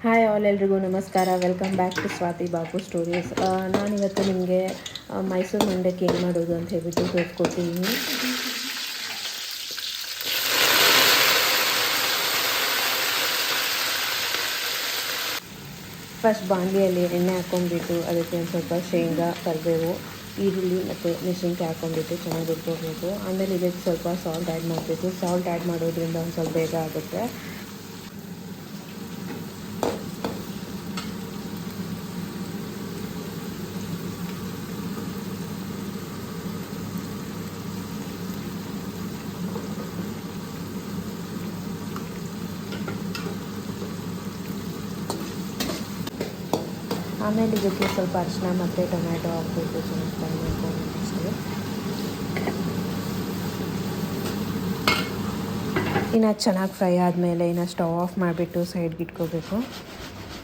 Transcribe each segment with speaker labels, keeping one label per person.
Speaker 1: Hi all, ಎಲ್ರಿಗೂ ನಮಸ್ಕಾರ. Welcome back to Swathi Bapu stories. ನಾನಿವತ್ತು ನಿಮಗೆ ಮೈಸೂರು ಮಂಡಕ್ಕಿ ಹೆಂಗೆ ಮಾಡೋದು ಅಂತ ಹೇಳ್ಬಿಟ್ಟು ತೋರಿಸ್ಕೊಡ್ತೀನಿ. ಫಸ್ಟ್ ಬಾಣಲಿಯಲ್ಲಿ ಎಣ್ಣೆ ಹಾಕ್ಕೊಂಡ್ಬಿಟ್ಟು ಅದಕ್ಕೆ ಒಂದು ಸ್ವಲ್ಪ ಶೇಂಗಾ, ಕರಿಬೇವು, ಈರುಳ್ಳಿ ಮತ್ತು ಮೆಣಸಿನ್ಕಾಯಿ ಹಾಕ್ಕೊಂಡ್ಬಿಟ್ಟು ಚೆನ್ನಾಗಿ ಹುರ್ಕೋಬೇಕು. ಆಮೇಲೆ ಇದಕ್ಕೆ ಸ್ವಲ್ಪ ಸಾಲ್ಟ್ ಆ್ಯಡ್ ಮಾಡಬೇಕು. ಸಾಲ್ಟ್ ಆ್ಯಡ್ ಮಾಡೋದ್ರಿಂದ ಒಂದು ಸ್ವಲ್ಪ ಬೇಗ ಆಗುತ್ತೆ. ಆಮೇಲೆ ಇದಕ್ಕೆ ಸ್ವಲ್ಪ ಅರಿಶಿನ ಮತ್ತು ಟೊಮ್ಯಾಟೊ ಹಾಕ್ಬಿಟ್ಟು ಚೆನ್ನಾಗಿ ಫ್ರೈ ಮಾಡ್ಕೊಂಡು ಅಷ್ಟೇ. ಇನ್ನು ಚೆನ್ನಾಗಿ ಫ್ರೈ ಆದಮೇಲೆ ಇನ್ನು ಸ್ಟವ್ ಆಫ್ ಮಾಡಿಬಿಟ್ಟು ಸೈಡ್ಗೆ ಇಟ್ಕೋಬೇಕು.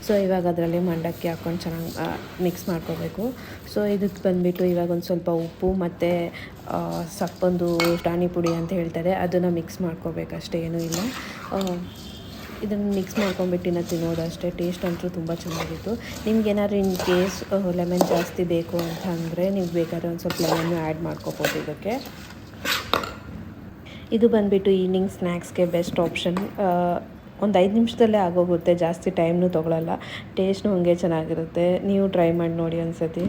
Speaker 1: ಸೊ ಇವಾಗ ಅದರಲ್ಲಿ ಮಂಡಕ್ಕಿ ಹಾಕ್ಕೊಂಡು ಚೆನ್ನಾಗಿ ಮಿಕ್ಸ್ ಮಾಡ್ಕೋಬೇಕು. ಸೊ ಇದಕ್ಕೆ ಬಂದುಬಿಟ್ಟು ಇವಾಗ ಒಂದು ಸ್ವಲ್ಪ ಉಪ್ಪು ಮತ್ತು ಸಪ್ಪೊಂದು ಟಾಣಿ ಪುಡಿ ಅಂತ ಹೇಳ್ತಾರೆ, ಅದನ್ನು ಮಿಕ್ಸ್ ಮಾಡ್ಕೋಬೇಕಷ್ಟೇ, ಏನೂ ಇಲ್ಲ. ಇದನ್ನು ಮಿಕ್ಸ್ ಮಾಡ್ಕೊಂಬಿಟ್ಟಿನ ತಿನ್ನೋದು ಅಷ್ಟೇ. ಟೇಸ್ಟ್ ಅಂತೂ ತುಂಬ ಚೆನ್ನಾಗಿತ್ತು. ನಿಮ್ಗೇನಾದ್ರು ಇನ್ ಕೇಸ್ ಲೆಮನ್ ಜಾಸ್ತಿ ಬೇಕು ಅಂತ ಅಂದರೆ ನೀವು ಬೇಕಾದ್ರೆ ಒಂದು ಸ್ವಲ್ಪ ಲೆಮನ್ನು ಆ್ಯಡ್ ಮಾಡ್ಕೋಬೋದು ಇದಕ್ಕೆ. ಇದು ಬಂದುಬಿಟ್ಟು ಈವ್ನಿಂಗ್ ಸ್ನ್ಯಾಕ್ಸ್ಗೆ ಬೆಸ್ಟ್ ಆಪ್ಷನ್. ಒಂದು 5 ನಿಮಿಷದಲ್ಲೇ ಆಗೋಗುತ್ತೆ, ಜಾಸ್ತಿ ಟೈಮ್ನೂ ತೊಗೊಳಲ್ಲ. ಟೇಸ್ಟ್ನೂ ಹಂಗೆ ಚೆನ್ನಾಗಿರುತ್ತೆ. ನೀವು ಟ್ರೈ ಮಾಡಿ ನೋಡಿ ಒಂದ್ಸತಿ.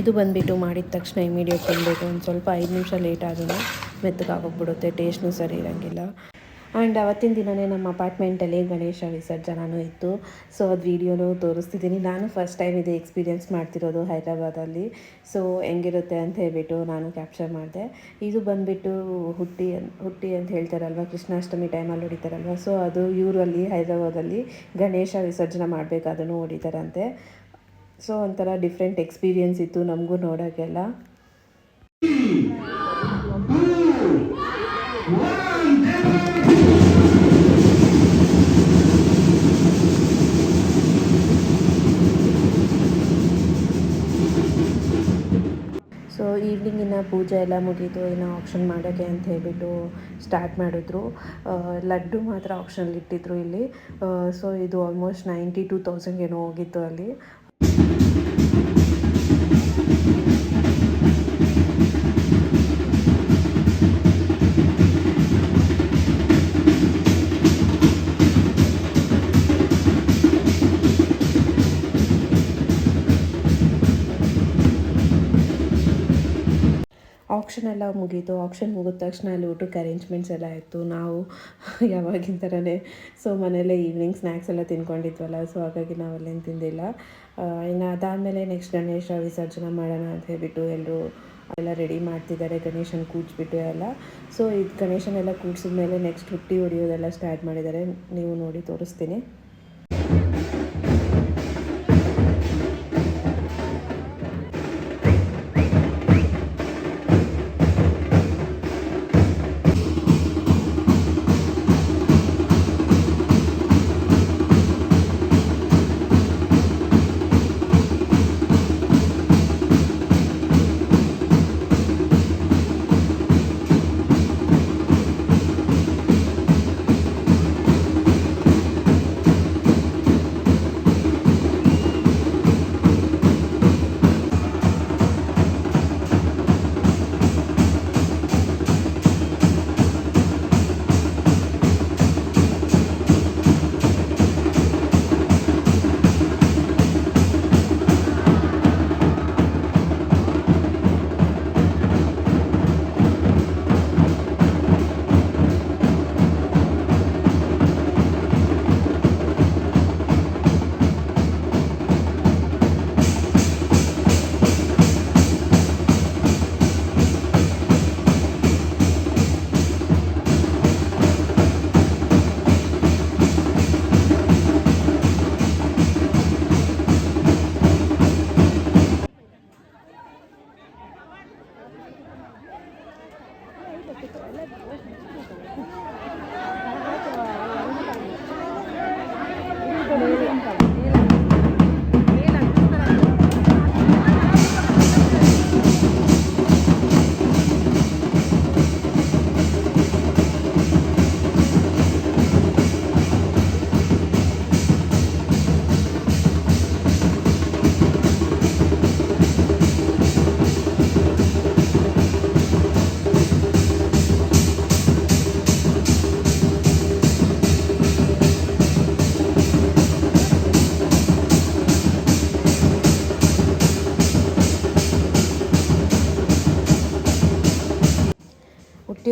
Speaker 1: ಇದು ಬಂದುಬಿಟ್ಟು ಮಾಡಿದ ತಕ್ಷಣ ಇಮಿಡಿಯೇಟ್ ತಿನ್ನಬೇಕು. ಒಂದು ಸ್ವಲ್ಪ 5 ನಿಮಿಷ ಲೇಟ್ ಆದ್ರೂ ಮೆತ್ತಗಾಗೋಗ್ಬಿಡುತ್ತೆ, ಟೇಸ್ಟ್ನೂ ಸರಿ ಇರೋಂಗಿಲ್ಲ. ಆ್ಯಂಡ್ ಅವತ್ತಿನ ದಿನವೇ ನಮ್ಮ ಅಪಾರ್ಟ್ಮೆಂಟಲ್ಲಿ ಗಣೇಶ ವಿಸರ್ಜನೂ ಇತ್ತು. ಸೊ ಅದು ವೀಡಿಯೋನೂ ತೋರಿಸ್ತಿದ್ದೀನಿ. ನಾನು ಫಸ್ಟ್ ಟೈಮ್ ಇದು ಎಕ್ಸ್ಪೀರಿಯೆನ್ಸ್ ಮಾಡ್ತಿರೋದು ಹೈದ್ರಾಬಾದಲ್ಲಿ. ಸೊ ಹೆಂಗಿರುತ್ತೆ ಅಂತ ಹೇಳ್ಬಿಟ್ಟು ನಾನು ಕ್ಯಾಪ್ಚರ್ ಮಾಡಿದೆ. ಇದು ಬಂದುಬಿಟ್ಟು ಹುಟ್ಟಿ ಅಂತ ಹೇಳ್ತಾರಲ್ವ, ಕೃಷ್ಣಾಷ್ಟಮಿ ಟೈಮಲ್ಲಿ ಹೊಡಿತಾರಲ್ವ. ಸೊ ಅದು ಇವರಲ್ಲಿ ಹೈದ್ರಾಬಾದಲ್ಲಿ ಗಣೇಶ ವಿಸರ್ಜನೆ ಮಾಡಬೇಕಾದ್ರೂ ಹೊಡಿತಾರಂತೆ. ಸೊ ಒಂಥರ ಡಿಫ್ರೆಂಟ್ ಎಕ್ಸ್ಪೀರಿಯೆನ್ಸ್ ಇತ್ತು ನಮಗೂ ನೋಡೋಕ್ಕೆಲ್ಲ. ಸೊ ಈವ್ನಿಂಗಿನ ಪೂಜೆ ಎಲ್ಲ ಮುಗೀತು, ಇನ್ನು ಆಪ್ಷನ್ ಮಾಡೋಕ್ಕೆ ಅಂತ ಹೇಳ್ಬಿಟ್ಟು ಸ್ಟಾರ್ಟ್ ಮಾಡಿದ್ರು. ಲಡ್ಡು ಮಾತ್ರ ಆಪ್ಷನಲ್ಲಿ ಇಟ್ಟಿದ್ರು ಇಲ್ಲಿ. ಸೊ ಇದು ಆಲ್ಮೋಸ್ಟ್ 92,000 ಏನೋ ಹೋಗಿತ್ತು ಅಲ್ಲಿ. ಆಕ್ಷನ್ ಎಲ್ಲ ಮುಗೀತು. ಆಕ್ಷನ್ ಮುಗಿದ ತಕ್ಷಣ ಅಲ್ಲಿ ಊಟಕ್ಕೆ ಅರೇಂಜ್ಮೆಂಟ್ಸ್ ಎಲ್ಲ ಇತ್ತು. ನಾವು ಯಾವಾಗಿನ ಥರನೇ ಸೊ ಮನೆಯಲ್ಲೇ ಈವ್ನಿಂಗ್ ಸ್ನ್ಯಾಕ್ಸ್ ಎಲ್ಲ ತಿನ್ಕೊಂಡಿದ್ವಲ್ಲ, ಸೊ ಹಾಗಾಗಿ ನಾವಲ್ಲೇನು ತಿಂದಿಲ್ಲ. ಇನ್ನು ಅದಾದಮೇಲೆ ನೆಕ್ಸ್ಟ್ ಗಣೇಶ ವಿಸರ್ಜನೆ ಮಾಡೋಣ ಅಂತ ಹೇಳ್ಬಿಟ್ಟು ಎಲ್ಲರೂ ಎಲ್ಲ ರೆಡಿ ಮಾಡ್ತಿದ್ದಾರೆ, ಗಣೇಶನ ಕೂಡಿಸ್ಬಿಟ್ಟು ಎಲ್ಲ. ಸೊ ಇದು ಗಣೇಶನೆಲ್ಲ ಕೂಡಿಸಿದ್ಮೇಲೆ ನೆಕ್ಸ್ಟ್ ಹುಟ್ಟಿ ಹೊಡಿಯೋದೆಲ್ಲ ಸ್ಟಾರ್ಟ್ ಮಾಡಿದ್ದಾರೆ. ನೀವು ನೋಡಿ ತೋರಿಸ್ತೀನಿ.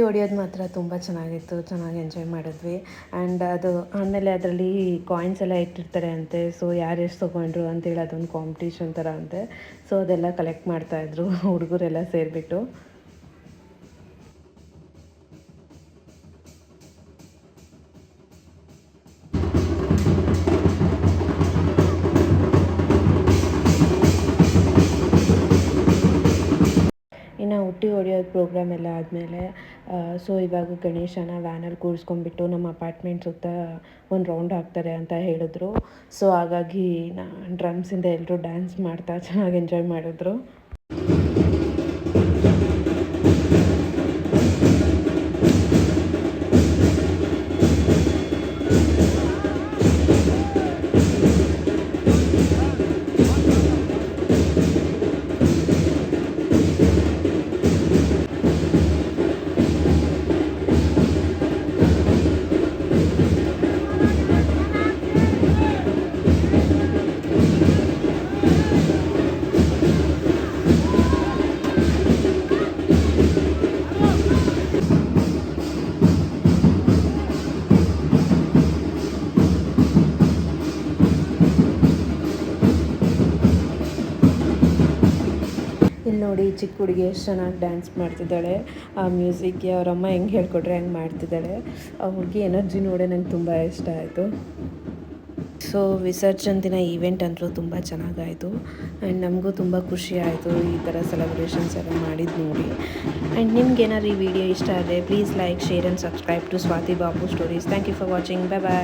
Speaker 1: ಹೊಡೆಯೋದು ಮಾತ್ರ ತುಂಬ ಚೆನ್ನಾಗಿತ್ತು, ಚೆನ್ನಾಗಿ ಎಂಜಾಯ್ ಮಾಡಿದ್ವಿ. ಆ್ಯಂಡ್ ಅದು ಆಮೇಲೆ ಅದರಲ್ಲಿ ಕಾಯಿನ್ಸ್ ಎಲ್ಲ ಇಟ್ಟಿರ್ತಾರೆ ಅಂತೆ. ಸೊ ಯಾರು ಎಷ್ಟು ತೊಗೊಂಡ್ರು ಅಂತೇಳಿ ಅದೊಂದು ಕಾಂಪಿಟೇಷನ್ ಥರ ಅಂತೆ. ಸೊ ಅದೆಲ್ಲ ಕಲೆಕ್ಟ್ ಮಾಡ್ತಾಯಿದ್ರು ಹುಡುಗರೆಲ್ಲ ಸೇರಿಬಿಟ್ಟು. ಇನ್ನು ಉಟ್ಟಿ ಹೊಡೆಯೋದು ಪ್ರೋಗ್ರಾಮ್ ಎಲ್ಲ ಆದಮೇಲೆ ಸೊ ಇವಾಗ ಗಣೇಶನ ವ್ಯಾನಲ್ಲಿ ಕೂರಿಸ್ಕೊಂಡ್ಬಿಟ್ಟು ನಮ್ಮ ಅಪಾರ್ಟ್ಮೆಂಟ್ ಸುತ್ತ ಒಂದು ರೌಂಡ್ ಹಾಕ್ತಾರೆ ಅಂತ ಹೇಳಿದ್ರು. ಸೊ ಹಾಗಾಗಿ ಡ್ರಮ್ಸಿಂದ ಎಲ್ಲರೂ ಡ್ಯಾನ್ಸ್ ಮಾಡ್ತಾ ಚೆನ್ನಾಗಿ ಎಂಜಾಯ್ ಮಾಡಿದ್ರು. ಇಲ್ಲಿ ನೋಡಿ ಚಿಕ್ಕ ಹುಡುಗಿ ಎಷ್ಟು ಚೆನ್ನಾಗಿ ಡ್ಯಾನ್ಸ್ ಮಾಡ್ತಿದ್ದಾಳೆ. ಆ ಮ್ಯೂಸಿಕ್ಗೆ ಅವರಮ್ಮ ಹೆಂಗೆ ಹೇಳ್ಕೊಟ್ರೆ ಹಂಗೆ ಮಾಡ್ತಿದ್ದಾಳೆ. ಆ ಹುಡುಗಿ ಎನರ್ಜಿ ನೋಡೇ ನಂಗೆ ತುಂಬ ಇಷ್ಟ ಆಯಿತು. ಸೊ ವಿಸರ್ಜನ್ ದಿನ ಈವೆಂಟ್ ಅಂದರೂ ತುಂಬ ಚೆನ್ನಾಗಾಯಿತು. ಆ್ಯಂಡ್ ನಮಗೂ ತುಂಬ ಖುಷಿ ಆಯಿತು ಈ ಥರ ಸೆಲೆಬ್ರೇಷನ್ಸ್ ಎಲ್ಲ ಮಾಡಿದ್ದು ನೋಡಿ. ಆ್ಯಂಡ್ ನಿಮ್ಗೆ ಏನಾದ್ರು ಈ ವಿಡಿಯೋ ಇಷ್ಟ ಆದರೆ please like, share and subscribe to Swathi Babu stories. Thank you for watching. Bye bye.